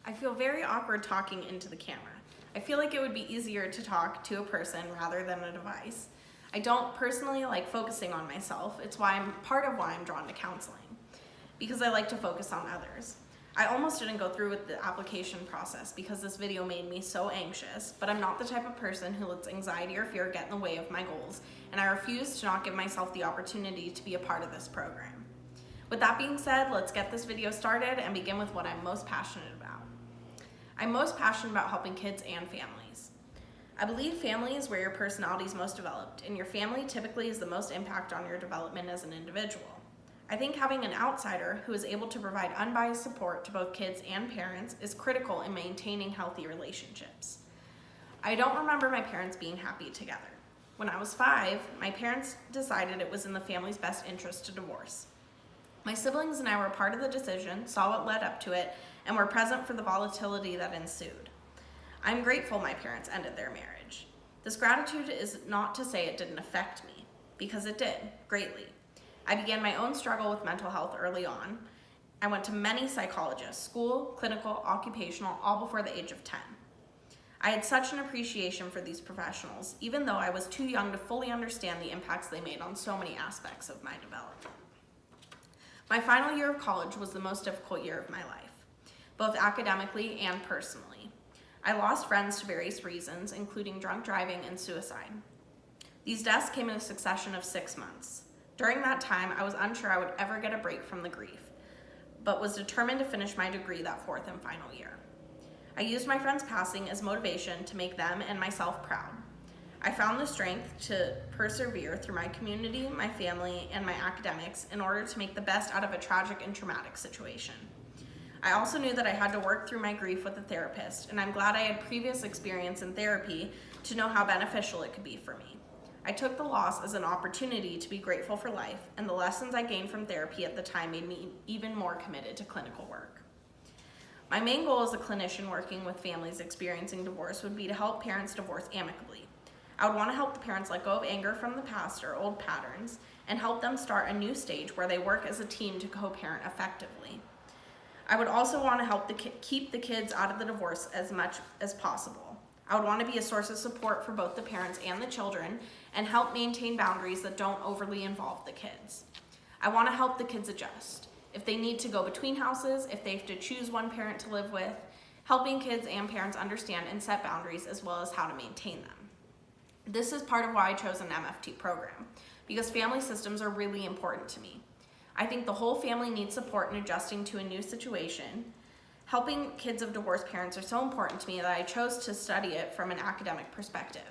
I feel very awkward talking into the camera. I feel like it would be easier to talk to a person rather than a device. I don't personally like focusing on myself. It's part of why I'm drawn to counseling, because I like to focus on others. I almost didn't go through with the application process because this video made me so anxious, but I'm not the type of person who lets anxiety or fear get in the way of my goals, and I refuse to not give myself the opportunity to be a part of this program. With that being said, let's get this video started and begin with what I'm most passionate about. I'm most passionate about helping kids and families. I believe family is where your personality is most developed, and your family typically is the most impact on your development as an individual. I think having an outsider who is able to provide unbiased support to both kids and parents is critical in maintaining healthy relationships. I don't remember my parents being happy together. When I was 5, my parents decided it was in the family's best interest to divorce. My siblings and I were part of the decision, saw what led up to it, and were present for the volatility that ensued. I'm grateful my parents ended their marriage. This gratitude is not to say it didn't affect me, because it did, greatly. I began my own struggle with mental health early on. I went to many psychologists, school, clinical, occupational, all before the age of 10. I had such an appreciation for these professionals, even though I was too young to fully understand the impacts they made on so many aspects of my development. My final year of college was the most difficult year of my life, both academically and personally. I lost friends to various reasons, including drunk driving and suicide. These deaths came in a succession of 6 months. During that time, I was unsure I would ever get a break from the grief, but was determined to finish my degree that 4th and final year. I used my friends' passing as motivation to make them and myself proud. I found the strength to persevere through my community, my family, and my academics in order to make the best out of a tragic and traumatic situation. I also knew that I had to work through my grief with a therapist, and I'm glad I had previous experience in therapy to know how beneficial it could be for me. I took the loss as an opportunity to be grateful for life, and the lessons I gained from therapy at the time made me even more committed to clinical work. My main goal as a clinician working with families experiencing divorce would be to help parents divorce amicably. I would want to help the parents let go of anger from the past or old patterns and help them start a new stage where they work as a team to co-parent effectively. I would also want to help keep the kids out of the divorce as much as possible. I would want to be a source of support for both the parents and the children and help maintain boundaries that don't overly involve the kids. I want to help the kids adjust. If they need to go between houses, if they have to choose one parent to live with, helping kids and parents understand and set boundaries as well as how to maintain them. This is part of why I chose an MFT program, because family systems are really important to me. I think the whole family needs support in adjusting to a new situation. Helping kids of divorced parents are so important to me that I chose to study it from an academic perspective.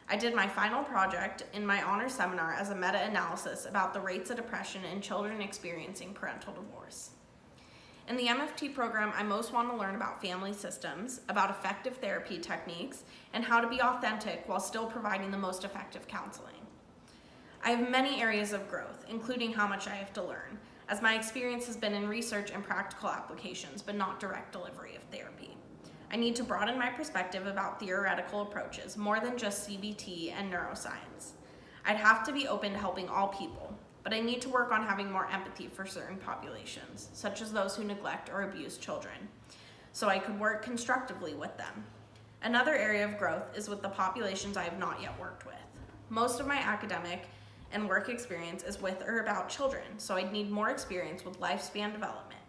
I did my final project in my honors seminar as a meta-analysis about the rates of depression in children experiencing parental divorce. In the MFT program, I most want to learn about family systems, about effective therapy techniques, and how to be authentic while still providing the most effective counseling. I have many areas of growth, including how much I have to learn, as my experience has been in research and practical applications, but not direct delivery of therapy. I need to broaden my perspective about theoretical approaches, more than just CBT and neuroscience. I'd have to be open to helping all people, but I need to work on having more empathy for certain populations, such as those who neglect or abuse children, so I could work constructively with them. Another area of growth is with the populations I have not yet worked with. Most of my academic and work experience is with or about children, so I'd need more experience with lifespan development.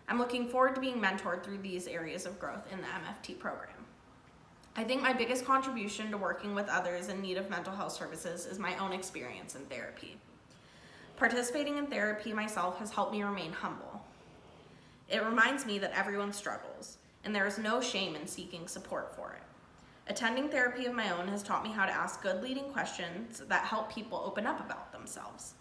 I'm looking forward to being mentored through these areas of growth in the MFT program. I think my biggest contribution to working with others in need of mental health services is my own experience in therapy. Participating in therapy myself has helped me remain humble. It reminds me that everyone struggles, and there is no shame in seeking support for it. Attending therapy of my own has taught me how to ask good leading questions that help people open up about themselves.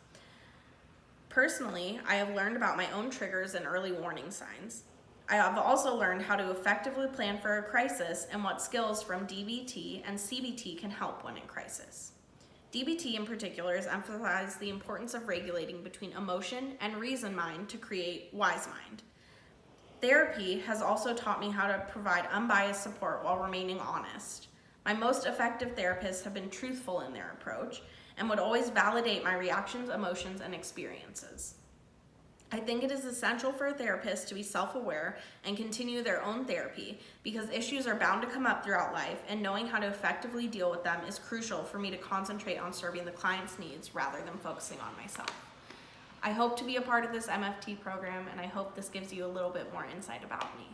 Personally, I have learned about my own triggers and early warning signs. I have also learned how to effectively plan for a crisis and what skills from DBT and CBT can help when in crisis. DBT in particular has emphasized the importance of regulating between emotion and reason mind to create wise mind. Therapy has also taught me how to provide unbiased support while remaining honest. My most effective therapists have been truthful in their approach and would always validate my reactions, emotions, and experiences. I think it is essential for a therapist to be self-aware and continue their own therapy because issues are bound to come up throughout life, and knowing how to effectively deal with them is crucial for me to concentrate on serving the client's needs rather than focusing on myself. I hope to be a part of this MFT program, and I hope this gives you a little bit more insight about me.